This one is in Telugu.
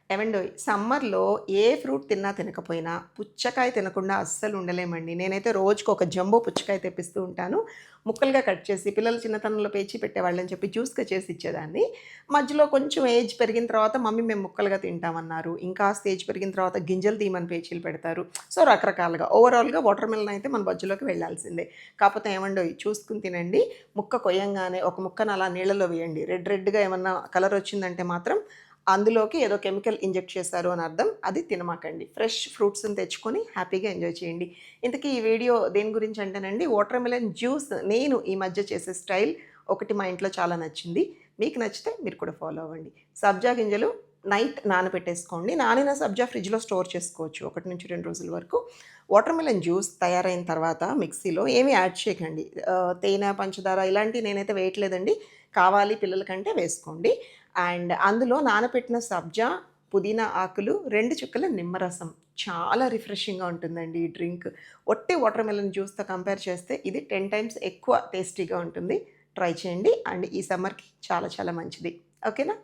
ఏవండోయ్ సమ్మర్‌లో ఏ ఫ్రూట్ తిన్నా తినకపోయినా పుచ్చకాయ తినకుండా అస్సలు ఉండలేమండి. నేనైతే రోజుకొక జంబో పుచ్చకాయ తెప్పిస్తూ ఉంటాను. ముక్కలుగా కట్ చేసి పిల్లలు చిన్నతనంలో పేచి పెట్టేవాళ్ళని చెప్పి జ్యూస్‌గా చేసి ఇచ్చేదాన్ని. మధ్యలో కొంచెం ఏజ్ పెరిగిన తర్వాత మమ్మీ మేము ముక్కలుగా తింటామన్నారు. ఇంకాస్త ఏజ్ పెరిగిన తర్వాత గింజలు తీయమని పేచీలు పెడతారు. సో, రకరకాలుగా ఓవరాల్‌గా వాటర్ మిలన్ అయితే మన బొజ్జలోకి వెళ్ళాల్సిందే. కాపోతే ఏవండోయ్ చూసుకొని తినండి. ముక్క కొయ్యంగానే ఒక ముక్కను అలా నీళ్ళలో వేయండి. రెడ్ రెడ్‌గా ఏమన్నా కలర్ వచ్చిందంటే మాత్రం అందులోకి ఏదో కెమికల్ ఇంజెక్ట్ చేశారు అని అర్థం. అది తినమాకండి. ఫ్రెష్ ఫ్రూట్స్‌ని తెచ్చుకొని హ్యాపీగా ఎంజాయ్ చేయండి. ఇంతకీ ఈ వీడియో దేని గురించి అంటేనండి వాటర్ మిలన్ జ్యూస్ నేను ఈ మధ్య చేసే స్టైల్ ఒకటి మా ఇంట్లో చాలా నచ్చింది. మీకు నచ్చితే మీరు కూడా ఫాలో అవ్వండి. సబ్జా గింజలు నైట్ నానబెట్టేసుకోండి. నానిన సబ్జా ఫ్రిడ్జ్‌లో స్టోర్ చేసుకోవచ్చు 1-2 రోజుల వరకు. వాటర్ మిలన్ జ్యూస్ తయారైన తర్వాత మిక్సీలో ఏమీ యాడ్ చేయకండి. తేనె, పంచదార ఇలాంటివి నేనైతే వేయట్లేదండి. కావాలి పిల్లలకంటే వేసుకోండి. అండ్ అందులో నానబెట్టిన సబ్జా, పుదీనా ఆకులు, 2 చుక్కల నిమ్మరసం. చాలా రిఫ్రెషింగ్‌గా ఉంటుందండి ఈ డ్రింక్. ఒట్టి వాటర్ మెలన్ జ్యూస్‌తో కంపేర్ చేస్తే ఇది 10 టైమ్స్ ఎక్కువ టేస్టీగా ఉంటుంది. ట్రై చేయండి. అండ్ ఈ సమ్మర్‌కి చాలా చాలా మంచిది. ఓకేనా?